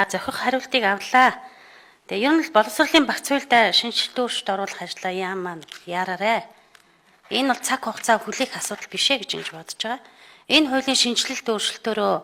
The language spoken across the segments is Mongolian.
Зохих хариултыг авлаа. Тэгээ ер нь л боловсролын багц хуульд шинжилтийн өөрчлөлт оруулах ажлаа яам маань яараарэ. Энэ бол цаг хугацаа хүлээх асуудал биш ээ гэж ингэж бодож байгаа. Энэ хуулийн шинжилэлт өөрчлөлтөөрөө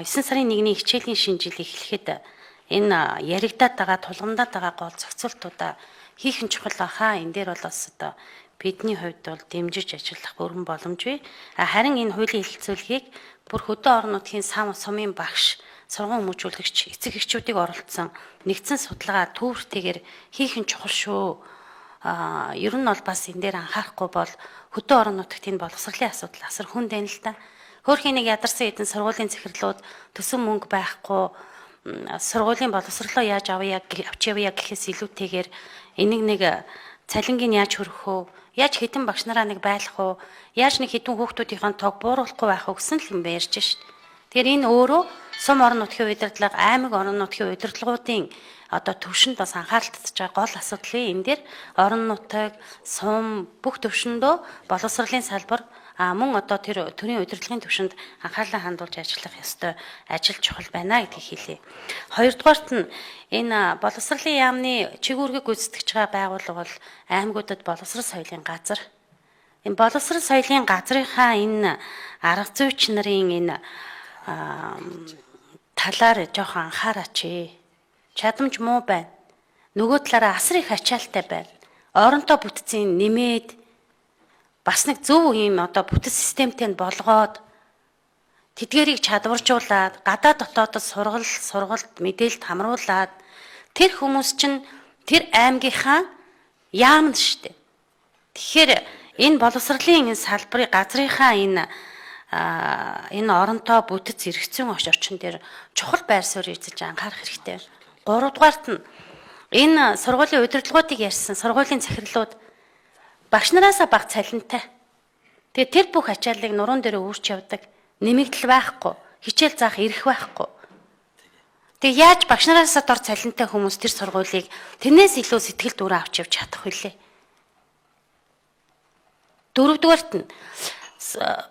9 сарын 1-ний хичээлийн шинжил эхлэхэд энэ яригадаад байгаа тулгамдаад байгаа гол зохицуултуудаа хийх нь чухал баха. Энэ дээр бол бас одоо бидний хувьд бол дэмжиж ажиллах бүрэн боломжгүй. Харин энэ хуулийн хэлэлцүүлгийг бүр хөдөө орон нутгийн сумын багш, сургууль хүмүүжүүлэгч, эцэг эхчүүдийг оролцсон нэгдсэн судалгаа түүхтэйгээр хийх нь чухал шүү. Ер нь бол бас энэ дээр анхаарахгүй бол хөдөө орон нутгийн боловсролын асуудал асар хүнд байна л да. Хөөрхийн нэг ядарсан эдэн сургуулийн захирлууд төсөн мөнгө байхгүй сургуулийн боловсролоо яаж авч явъя гэхээс илүүтэйгээр энийг нэг цалингийн яаж хөрөх вэ? Яаж хэдэн багш нараа нэг байлгах вэ? Яаж нэг хэдэн хүүхдүүдийн тог бууруулахгүй байх вэ гэсэн л юм ярьж шít. Тэгэхээр энэ өөрөө сум орон нутгийн удирдлага, аймаг орон нутгийн удирдлагуудын одоо төвшөнд бас анхаарал татж байгаа гол асуудал энэ дээр орон нутаг, сум бүх төвшөндөө боловсролын салбар мөн одоо тэр төрийн удирдлагын төвшөнд анхаарлаа хандуулж ажиллах ёстой ажил чухал байна гэдгийг хэлье. Хоёрдугаарт нь энэ боловсролын яамны чигүүргийг гүйцэтгэж байгаа байгууллага бол аймагуудад боловсрол соёлын газар. Энэ боловсрол соёлын газрынхаа энэ арга зүйч нарын энэ талаар жоохон анхаараач. Чадамж муу байна. Нөгөө талаараа асар их ачаалтай байна. Оронтой бүтцийн нэмээд бас нэг зөв юм одоо бүтэц системтэй болгоод тэдгэрийг чадваржуулаад гадаа дотоодод сургалт мэдээлэлд хамруулад тэр хүмүүс чинь тэр аймгийнхаа яамд штэ. Тэгэхээр энэ боловсролын энэ салбарын газрынхаа энэ оронтой бүтэц эргэцэн орчин дээр чухал байр суурь эзэж анхаарах хэрэгтэй. Гуравдугаарт нь энэ сургуулийн удирдлагуудыг ярьсан сургуулийн захирлууд багш нараасаа бага цалинтай. Тэгээ тэр бүх ачааллыг нуруунд дээр үүрч явдаг. Нэмэгдэл байхгүй, хичээл заах эрх байхгүй. Тэгээ яаж багш нараасаа дор цалинтай хүмүүс тэр сургуулийг тэрнээс илүү сэтгэл дүүрэн авч явж чадах вүлээ? Дөрөвдүгээрт нь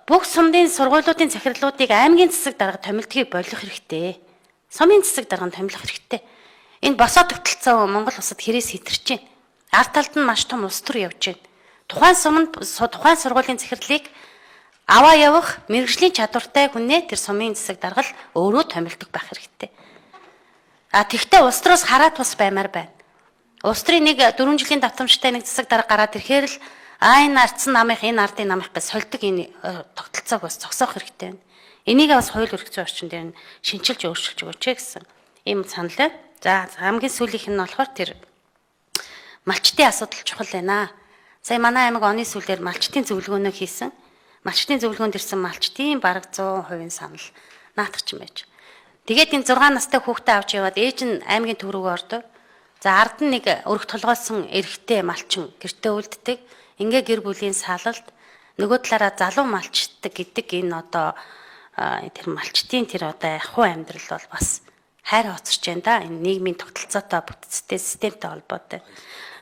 бүх сумын сургуулиудын захирлуудыг аймгийн засаг дарга томилдгийг болох хэрэгтэй. Сумын засаг дарга томилох хэрэгтэй. Энэ босоод тогтолцоо Монгол улсад хэрээс хэтэрч байна. Ард талд нь маш том улс төр явж байна. Тухайн сургуулийн захирлыг аваа явах мэргэжлийн чадвартай хүнээ тэр сумын засаг дарга л өөрөө томилдог байх хэрэгтэй. Тэгвэл улс төрөөс хараад бас баймаар байна. Улс төрийн нэг 4 жилийн давтамжтай нэг засаг дарга гараад ирэхээр л энэ ардсан намынх энэ ардын намынх гэж сольдог энэ тогтолцоог бас зогсоох хэрэгтэй байна. Энийг бас хууль эрх зүйн орчин дээр нь шинчилж өөрчилж өгөөч гэсэн ийм санал байна. За хамгийн сүүлийнх нь болохоор тэр малчтын асуудал чухал байна. Сая манай аймаг оны сүүлээр малчтын зөвлөгөөнөө хийсэн. Малчтын зөвлөгөөнд ирсэн малчтын бараг 100% санал наадах юм байж. Тэгээд энэ 6 настай хүүхдээ авч яваад ээж нь аймгийн төв рүү ордог. За ард нь нэг өрх толгойсон эрэгтэй малчин гэртээ үлддэг. Ингээ гэр бүлийн салалт нөгөө талаараа залуу малчдаг гэдэг энэ одоо тэр малчтын тэр одоо ахуй амьдрал бол бас хайр хоцорч байна да. Энэ нийгмийн тогтолцоотой бүтцтэй системтэй холбоотой.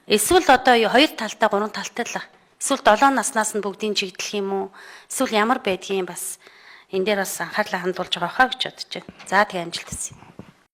Эсвэл одоо 2 талтай 3 талтай л. Эсвэл 7 наснаас нь бүгдийг чигдэх юм уу? Эсвэл ямар байдгийг бас энэ дээр бас анхаарлаа хандуулж байгаа хаа гэж бодож байна. За тэгээ амжилт хүсье.